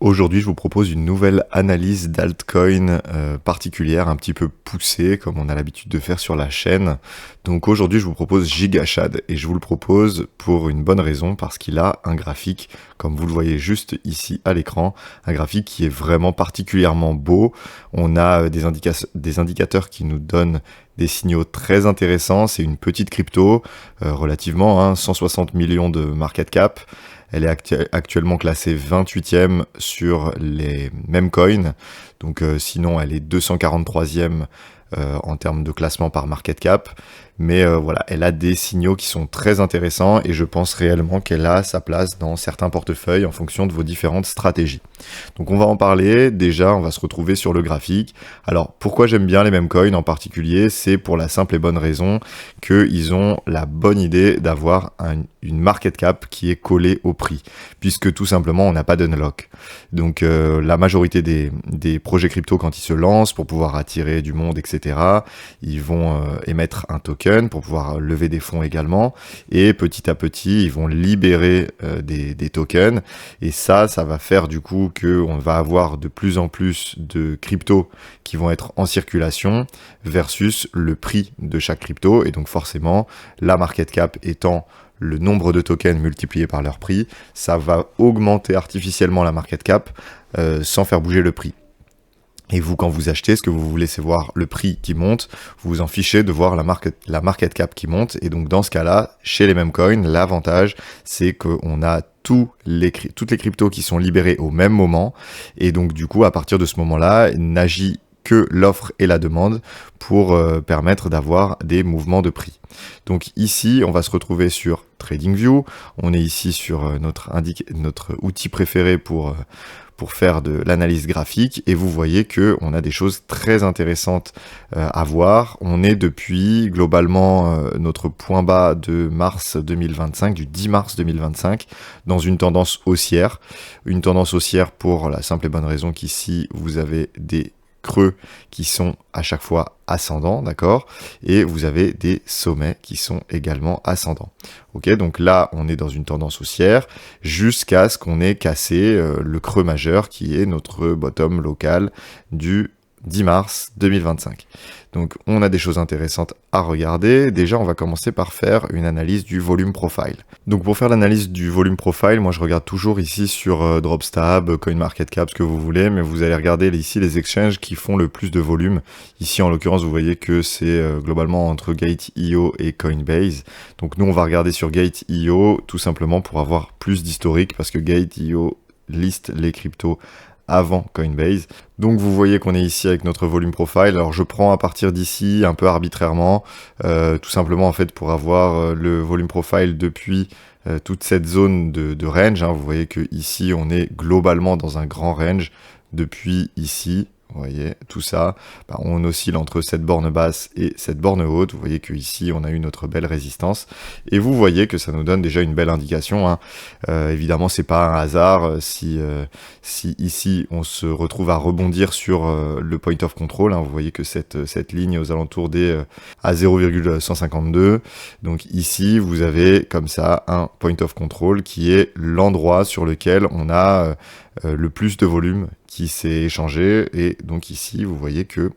Aujourd'hui, je vous propose une nouvelle analyse d'altcoin particulière, un petit peu poussée, comme on a l'habitude de faire sur la chaîne. Donc aujourd'hui, je vous propose GigaShad, et je vous le propose pour une bonne raison, parce qu'il a un graphique, comme vous le voyez juste ici à l'écran, un graphique qui est vraiment particulièrement beau. On a des indicateurs qui nous donnent des signaux très intéressants. C'est une petite crypto, relativement, 160 millions de market cap. Elle est actuellement classée 28e sur les mêmes coins. Donc sinon, elle est 243e en termes de classement par market cap. Mais voilà, elle a des signaux qui sont très intéressants et je pense réellement qu'elle a sa place dans certains portefeuilles en fonction de vos différentes stratégies. Donc on va en parler. Déjà, on va se retrouver sur le graphique. Alors, pourquoi j'aime bien les mêmes coins en particulier? C'est pour la simple et bonne raison qu'ils ont la bonne idée d'avoir une market cap qui est collée au prix, puisque tout simplement, on n'a pas d'unlock. Donc, la majorité des projets crypto, quand ils se lancent, pour pouvoir attirer du monde, etc., ils vont émettre un token pour pouvoir lever des fonds également, et petit à petit, ils vont libérer des tokens, et ça va faire du coup qu'on va avoir de plus en plus de cryptos qui vont être en circulation versus le prix de chaque crypto, et donc forcément, la market cap étant le nombre de tokens multiplié par leur prix, ça va augmenter artificiellement la market cap sans faire bouger le prix. Et vous, quand vous achetez, ce que vous voulez, c'est voir le prix qui monte. Vous vous en fichez de voir la market cap qui monte. Et donc, dans ce cas-là, chez les mêmes coins, l'avantage, c'est qu'on a toutes les cryptos qui sont libérées au même moment. Et donc, du coup, à partir de ce moment-là, n'agit que l'offre et la demande pour permettre d'avoir des mouvements de prix. Donc ici, on va se retrouver sur TradingView. On est ici sur notre outil préféré pour faire de l'analyse graphique, et vous voyez que on a des choses très intéressantes à voir. On est depuis globalement notre point bas de mars 2025, du 10 mars 2025, dans une tendance haussière. Une tendance haussière pour la simple et bonne raison qu'ici, vous avez des creux qui sont à chaque fois ascendants, d'accord, et vous avez des sommets qui sont également ascendants. Ok, donc là on est dans une tendance haussière jusqu'à ce qu'on ait cassé le creux majeur qui est notre bottom local du 10 mars 2025. Donc on a des choses intéressantes à regarder. Déjà, on va commencer par faire une analyse du volume profile. Donc pour faire l'analyse du volume profile, moi je regarde toujours ici sur Dropstab, CoinMarketCap, ce que vous voulez, mais vous allez regarder ici les exchanges qui font le plus de volume. Ici en l'occurrence, vous voyez que c'est globalement entre Gate.io et Coinbase. Donc nous on va regarder sur Gate.io tout simplement pour avoir plus d'historique, parce que Gate.io liste les cryptos avant Coinbase. Donc vous voyez qu'on est ici avec notre volume profile. Alors je prends à partir d'ici un peu arbitrairement, tout simplement en fait pour avoir le volume profile depuis toute cette zone de range. Vous voyez que ici on est globalement dans un grand range depuis ici. Vous voyez, tout ça, on oscille entre cette borne basse et cette borne haute. Vous voyez qu'ici, on a eu notre belle résistance. Et vous voyez que ça nous donne déjà une belle indication. Évidemment, c'est pas un hasard si ici, on se retrouve à rebondir sur le point of control. Vous voyez que cette ligne aux alentours des à 0,152. Donc ici, vous avez comme ça un point of control qui est l'endroit sur lequel on a le plus de volume qui s'est échangé, et donc ici vous voyez que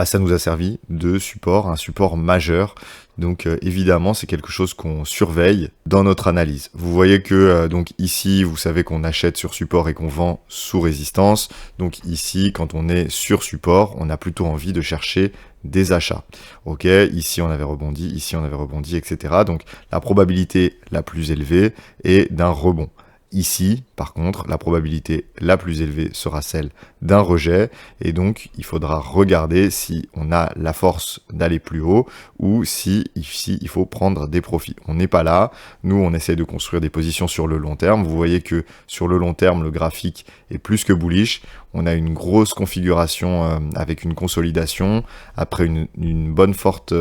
ça nous a servi de support, un support majeur. Donc évidemment c'est quelque chose qu'on surveille dans notre analyse. Vous voyez que donc ici vous savez qu'on achète sur support et qu'on vend sous résistance. Donc ici quand on est sur support, on a plutôt envie de chercher des achats. Ok, ici on avait rebondi, etc. Donc la probabilité la plus élevée est d'un rebond. Ici, par contre, la probabilité la plus élevée sera celle d'un rejet, et donc il faudra regarder si on a la force d'aller plus haut ou si ici il faut prendre des profits. On n'est pas là, nous on essaie de construire des positions sur le long terme. Vous voyez que sur le long terme, le graphique est plus que bullish. On a une grosse configuration avec une consolidation après une bonne forte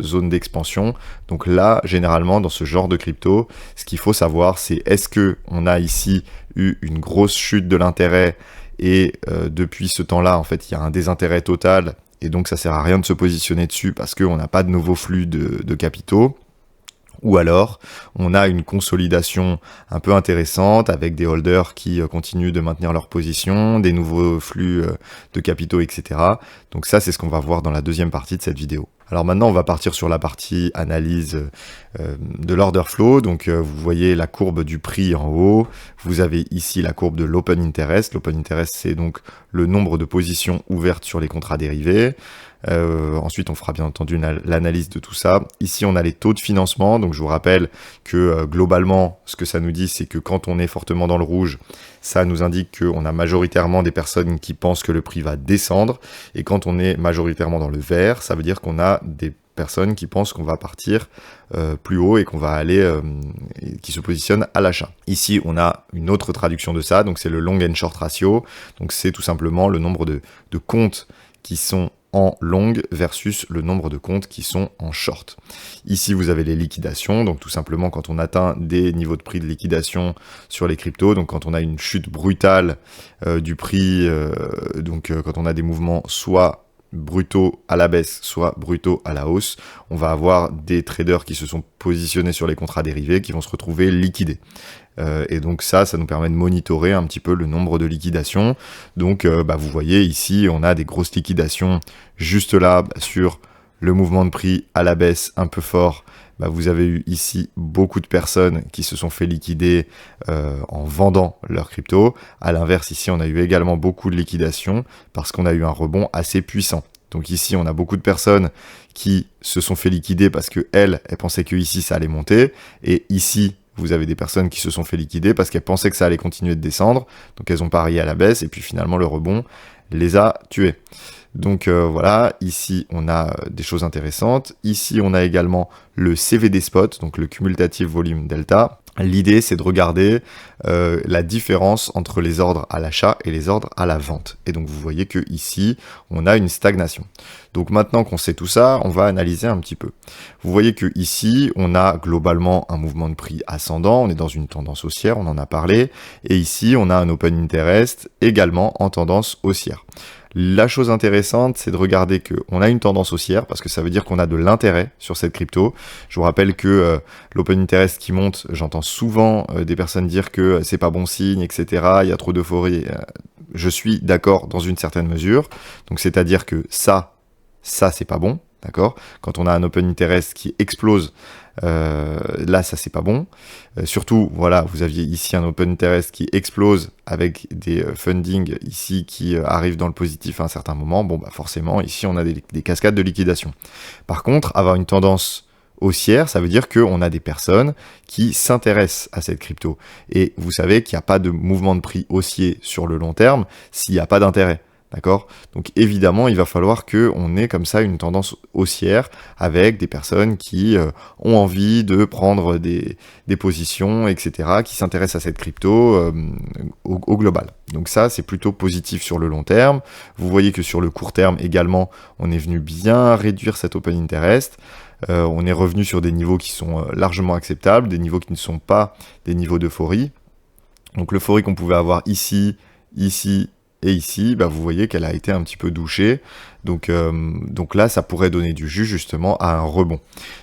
zone d'expansion. Donc là, généralement, dans ce genre de crypto, ce qu'il faut savoir, c'est est-ce que on a ici eu une grosse chute de l'intérêt et depuis ce temps-là, en fait, il y a un désintérêt total et donc ça sert à rien de se positionner dessus parce qu'on n'a pas de nouveaux flux de capitaux. Ou alors, on a une consolidation un peu intéressante avec des holders qui continuent de maintenir leur position, des nouveaux flux de capitaux, etc. Donc ça, c'est ce qu'on va voir dans la deuxième partie de cette vidéo. Alors maintenant, on va partir sur la partie analyse de l'order flow. Donc vous voyez la courbe du prix en haut. Vous avez ici la courbe de l'open interest. L'open interest, c'est donc le nombre de positions ouvertes sur les contrats dérivés. Ensuite, on fera bien entendu l'analyse de tout ça. Ici, on a les taux de financement. Donc, je vous rappelle que globalement, ce que ça nous dit, c'est que quand on est fortement dans le rouge, ça nous indique qu'on a majoritairement des personnes qui pensent que le prix va descendre. Et quand on est majoritairement dans le vert, ça veut dire qu'on a des personnes qui pensent qu'on va partir plus haut et qu'on va aller, qui se positionnent à l'achat. Ici, on a une autre traduction de ça. Donc, c'est le long and short ratio. Donc, c'est tout simplement le nombre de comptes qui sont en long versus le nombre de comptes qui sont en short. Ici, vous avez les liquidations, donc tout simplement quand on atteint des niveaux de prix de liquidation sur les cryptos, donc quand on a une chute brutale du prix, quand on a des mouvements soit brutaux à la baisse, soit brutaux à la hausse, on va avoir des traders qui se sont positionnés sur les contrats dérivés qui vont se retrouver liquidés. Et donc ça nous permet de monitorer un petit peu le nombre de liquidations. Donc vous voyez ici, on a des grosses liquidations juste là sur le mouvement de prix à la baisse un peu fort. Vous avez eu ici beaucoup de personnes qui se sont fait liquider en vendant leurs cryptos. À l'inverse, ici, on a eu également beaucoup de liquidations parce qu'on a eu un rebond assez puissant. Donc ici, on a beaucoup de personnes qui se sont fait liquider parce qu'elles pensaient que ici, ça allait monter. Et ici, vous avez des personnes qui se sont fait liquider parce qu'elles pensaient que ça allait continuer de descendre. Donc elles ont parié à la baisse et puis finalement, le rebond les a tués. Donc voilà, ici on a des choses intéressantes. Ici on a également le CVD spot, donc le cumulative volume delta. L'idée c'est de regarder la différence entre les ordres à l'achat et les ordres à la vente. Et donc vous voyez que ici on a une stagnation. Donc maintenant qu'on sait tout ça, on va analyser un petit peu. Vous voyez que ici on a globalement un mouvement de prix ascendant, on est dans une tendance haussière, on en a parlé. Et ici on a un open interest également en tendance haussière. La chose intéressante, c'est de regarder qu'on a une tendance haussière parce que ça veut dire qu'on a de l'intérêt sur cette crypto. Je vous rappelle que l'open interest qui monte, j'entends souvent des personnes dire que c'est pas bon signe, etc. Il y a trop d'euphorie. Je suis d'accord dans une certaine mesure. Donc c'est-à-dire que ça c'est pas bon, d'accord ? Quand on a un open interest qui explose, là ça c'est pas bon. Surtout, voilà, vous aviez ici un open interest qui explose avec des funding ici qui arrivent dans le positif à un certain moment. Bon, forcément, ici on a des cascades de liquidation. Par contre, avoir une tendance haussière, ça veut dire qu'on a des personnes qui s'intéressent à cette crypto. Et vous savez qu'il n'y a pas de mouvement de prix haussier sur le long terme s'il n'y a pas d'intérêt. D'accord ? Donc évidemment, il va falloir qu'on ait comme ça une tendance haussière avec des personnes qui ont envie de prendre des positions, etc., qui s'intéressent à cette crypto au global. Donc ça, c'est plutôt positif sur le long terme. Vous voyez que sur le court terme également, on est venu bien réduire cet open interest. On est revenu sur des niveaux qui sont largement acceptables, des niveaux qui ne sont pas des niveaux d'euphorie. Donc l'euphorie qu'on pouvait avoir ici, et ici, vous voyez qu'elle a été un petit peu douchée. Donc là, ça pourrait donner du jus justement à un rebond.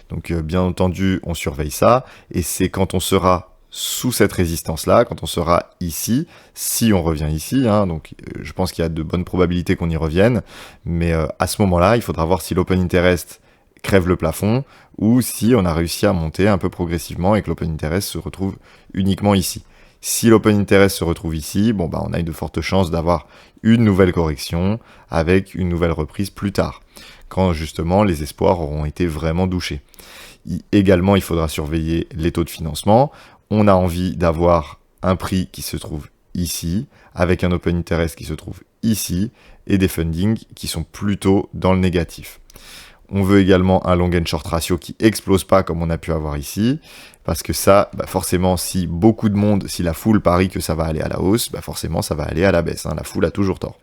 Donc bien entendu, on surveille ça. Et c'est quand on sera sous cette résistance-là, quand on sera ici, si on revient ici, donc je pense qu'il y a de bonnes probabilités qu'on y revienne. Mais à ce moment-là, il faudra voir si l'open interest crève le plafond ou si on a réussi à monter un peu progressivement et que l'open interest se retrouve uniquement ici. Si l'open interest se retrouve ici, on a de fortes chances d'avoir une nouvelle correction avec une nouvelle reprise plus tard, quand justement les espoirs auront été vraiment douchés. Également, il faudra surveiller les taux de financement. On a envie d'avoir un prix qui se trouve ici, avec un open interest qui se trouve ici, et des fundings qui sont plutôt dans le négatif. On veut également un long and short ratio qui explose pas comme on a pu avoir ici, parce que ça, forcément, si beaucoup de monde, si la foule parie que ça va aller à la hausse, forcément ça va aller à la baisse. La foule a toujours tort.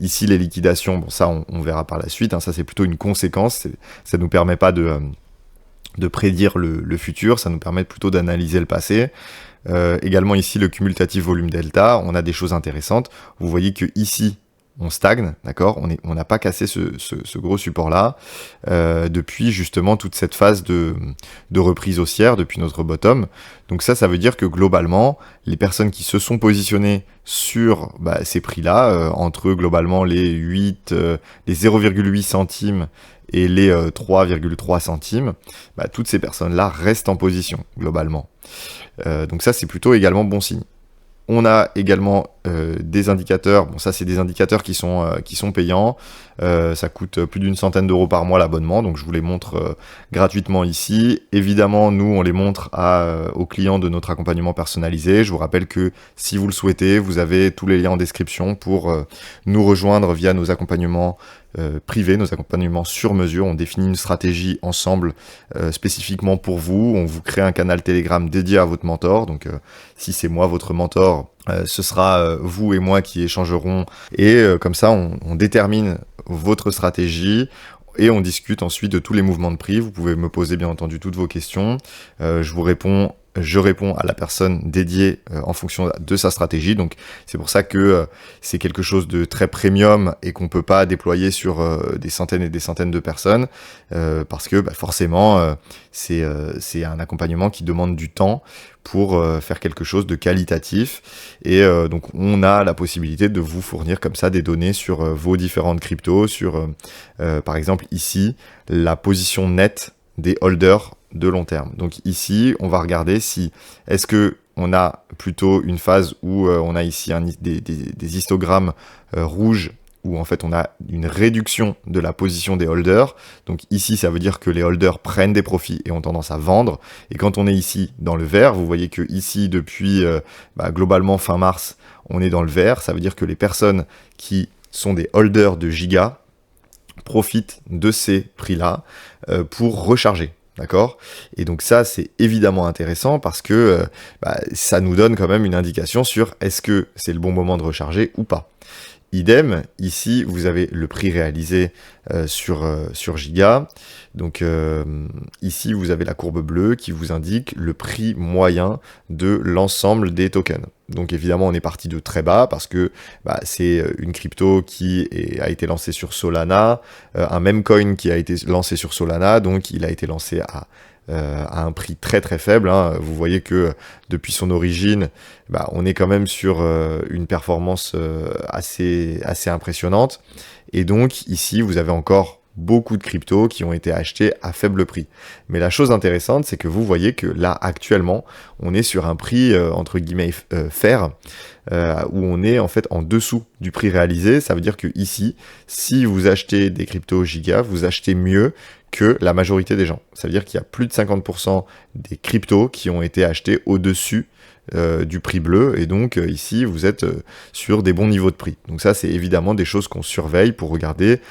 Ici, les liquidations, ça on verra par la suite, ça c'est plutôt une conséquence, ça ne nous permet pas de prédire le futur, ça nous permet plutôt d'analyser le passé. Également ici, le cumulative volume delta, on a des choses intéressantes. Vous voyez que ici, on stagne, d'accord? On n'a pas cassé ce gros support-là depuis justement toute cette phase de reprise haussière, depuis notre bottom. Donc ça veut dire que globalement, les personnes qui se sont positionnées sur ces prix-là, entre globalement les 0,8 centimes et les 3,3 centimes, toutes ces personnes-là restent en position, globalement. Donc ça, c'est plutôt également bon signe. On a également des indicateurs, bon ça c'est des indicateurs qui sont payants, ça coûte plus d'une centaine d'euros par mois l'abonnement, donc je vous les montre gratuitement ici. Évidemment, nous on les montre aux clients de notre accompagnement personnalisé. Je vous rappelle que si vous le souhaitez, vous avez tous les liens en description pour nous rejoindre via nos accompagnements privés, nos accompagnements sur mesure. On définit une stratégie ensemble spécifiquement pour vous. On vous crée un canal Telegram dédié à votre mentor. Donc si c'est moi votre mentor, ce sera vous et moi qui échangerons. Et comme ça, on détermine votre stratégie. Et on discute ensuite de tous les mouvements de prix. Vous pouvez me poser bien entendu toutes vos questions. Je réponds à la personne dédiée en fonction de sa stratégie. Donc c'est pour ça que c'est quelque chose de très premium et qu'on peut pas déployer sur des centaines et des centaines de personnes parce que forcément c'est un accompagnement qui demande du temps pour faire quelque chose de qualitatif et donc on a la possibilité de vous fournir comme ça des données sur vos différentes cryptos, sur par exemple ici la position nette des holders de long terme. Donc ici, on va regarder si est-ce que on a plutôt une phase où on a ici des histogrammes rouges où en fait on a une réduction de la position des holders. Donc ici, ça veut dire que les holders prennent des profits et ont tendance à vendre. Et quand on est ici dans le vert, vous voyez que ici depuis globalement fin mars, on est dans le vert. Ça veut dire que les personnes qui sont des holders de giga profitent de ces prix-là pour recharger. D'accord? Et donc ça, c'est évidemment intéressant parce que ça nous donne quand même une indication sur est-ce que c'est le bon moment de recharger ou pas. Idem, ici, vous avez le prix réalisé sur Giga. Donc ici, vous avez la courbe bleue qui vous indique le prix moyen de l'ensemble des tokens. Donc évidemment, on est parti de très bas parce que c'est une crypto qui a été lancée sur Solana, un meme coin qui a été lancé sur Solana, donc il a été lancé à un prix très très faible. Hein. Vous voyez que depuis son origine, on est quand même sur une performance assez impressionnante. Et donc ici, vous avez encore beaucoup de cryptos qui ont été achetés à faible prix. Mais la chose intéressante, c'est que vous voyez que là, actuellement, on est sur un prix, entre guillemets, fair, où on est en fait en dessous du prix réalisé. Ça veut dire que ici, si vous achetez des cryptos giga, vous achetez mieux que la majorité des gens. Ça veut dire qu'il y a plus de 50% des cryptos qui ont été achetés au-dessus du prix bleu, et donc ici vous êtes sur des bons niveaux de prix. Donc ça, c'est évidemment des choses qu'on surveille pour regarder,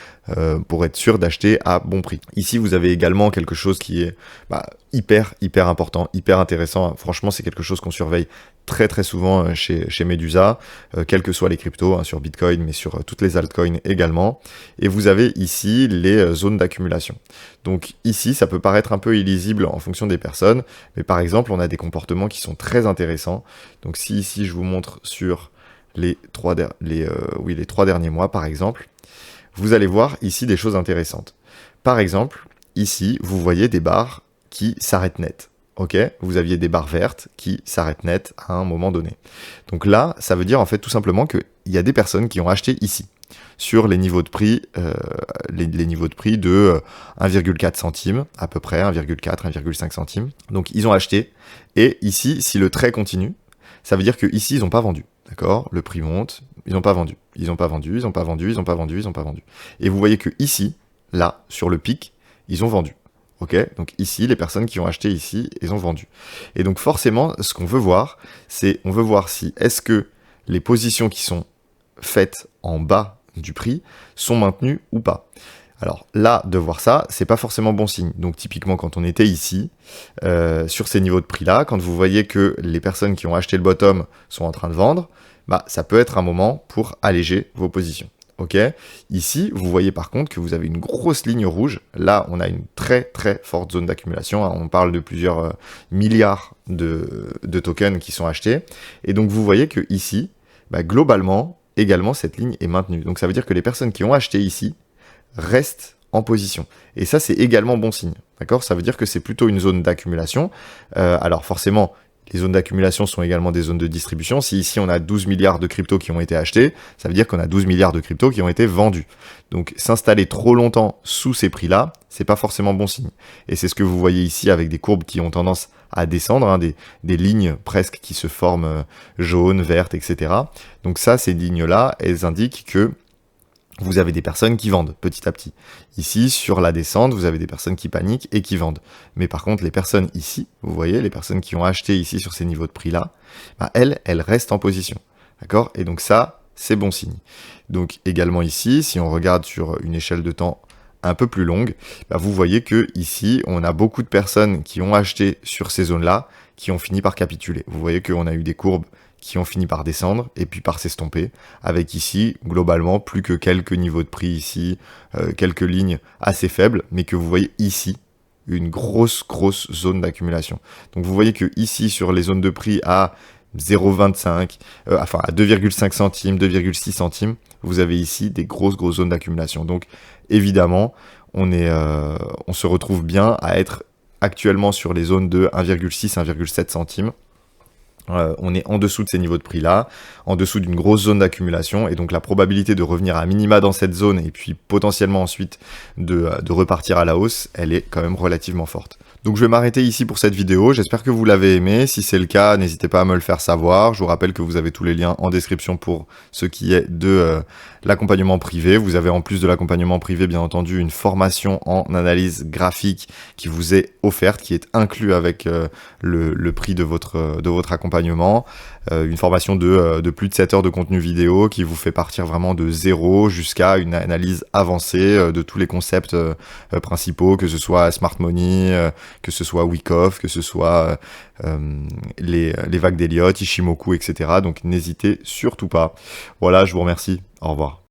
pour être sûr d'acheter à bon prix. Ici vous avez également quelque chose qui est hyper important, hyper intéressant. Franchement, c'est quelque chose qu'on surveille très très souvent chez Medusa, quels que soient les cryptos, sur Bitcoin, mais sur toutes les altcoins également. Et vous avez ici les zones d'accumulation. Donc ici, ça peut paraître un peu illisible en fonction des personnes, mais par exemple, on a des comportements qui sont très intéressants. Donc si ici, je vous montre sur les 3 derniers mois, par exemple, vous allez voir ici des choses intéressantes. Par exemple, ici, vous voyez des barres qui s'arrêtent net. Ok, vous aviez des barres vertes qui s'arrêtent net à un moment donné. Donc là, ça veut dire en fait tout simplement qu'il y a des personnes qui ont acheté ici, sur les niveaux de prix, les niveaux de prix de 1,4 centimes, à peu près 1,4, 1,5 centimes. Donc ils ont acheté, et ici, si le trait continue, ça veut dire que ici ils n'ont pas vendu. D'accord, le prix monte, ils n'ont pas vendu, ils n'ont pas vendu, ils n'ont pas vendu, ils n'ont pas vendu, ils n'ont pas vendu. Et vous voyez que ici, là, sur le pic, ils ont vendu. Ok, donc ici, les personnes qui ont acheté ici, ils ont vendu. Et donc forcément, ce qu'on veut voir, c'est, on veut voir si est-ce que les positions qui sont faites en bas du prix sont maintenues ou pas. Alors là, de voir ça, c'est pas forcément bon signe. Donc typiquement, quand on était ici, sur ces niveaux de prix-là, quand vous voyez que les personnes qui ont acheté le bottom sont en train de vendre, ça peut être un moment pour alléger vos positions. Ok. Ici, vous voyez par contre que vous avez une grosse ligne rouge. Là, on a une très très forte zone d'accumulation. On parle de plusieurs milliards de tokens qui sont achetés. Et donc, vous voyez que ici, globalement, également cette ligne est maintenue. Donc ça veut dire que les personnes qui ont acheté ici restent en position. Et ça, c'est également bon signe. D'accord? Ça veut dire que c'est plutôt une zone d'accumulation. Alors forcément, les zones d'accumulation sont également des zones de distribution. Si ici on a 12 milliards de cryptos qui ont été achetés, ça veut dire qu'on a 12 milliards de cryptos qui ont été vendus. Donc s'installer trop longtemps sous ces prix-là, c'est pas forcément bon signe. Et c'est ce que vous voyez ici avec des courbes qui ont tendance à descendre, hein, des lignes presque qui se forment jaunes, vertes, etc. Donc ça, ces lignes-là, elles indiquent que vous avez des personnes qui vendent petit à petit. Ici, sur la descente, vous avez des personnes qui paniquent et qui vendent. Mais par contre, les personnes ici, vous voyez, les personnes qui ont acheté ici sur ces niveaux de prix-là, bah elles restent en position. D'accord? Et donc ça, c'est bon signe. Donc également ici, si on regarde sur une échelle de temps un peu plus longue, bah vous voyez que ici, on a beaucoup de personnes qui ont acheté sur ces zones-là, qui ont fini par capituler. Vous voyez qu'on a eu des courbes qui ont fini par descendre et puis par s'estomper, avec ici, globalement, plus que quelques niveaux de prix ici, quelques lignes assez faibles, mais que vous voyez ici, une grosse zone d'accumulation. Donc vous voyez que ici, sur les zones de prix à 0,25, enfin à 2,5 centimes, 2,6 centimes, vous avez ici des grosses zones d'accumulation. Donc évidemment, on se retrouve bien à être actuellement sur les zones de 1,6, 1,7 centimes. On est en dessous de ces niveaux de prix-là, en dessous d'une grosse zone d'accumulation, et donc la probabilité de revenir à minima dans cette zone, et puis potentiellement ensuite de repartir à la hausse, elle est quand même relativement forte. Donc je vais m'arrêter ici pour cette vidéo, j'espère que vous l'avez aimé. Si c'est le cas, n'hésitez pas à me le faire savoir. Je vous rappelle que vous avez tous les liens en description pour ce qui est de l'accompagnement privé. Vous avez en plus de l'accompagnement privé, bien entendu, une formation en analyse graphique qui vous est offerte, qui est inclus avec le prix de votre accompagnement. Une formation de plus de 7 heures de contenu vidéo qui vous fait partir vraiment de zéro jusqu'à une analyse avancée de tous les concepts principaux, que ce soit Smart Money, que ce soit Wyckoff, que ce soit les vagues d'Elliott, Ishimoku, etc. Donc n'hésitez surtout pas. Voilà, je vous remercie. Au revoir.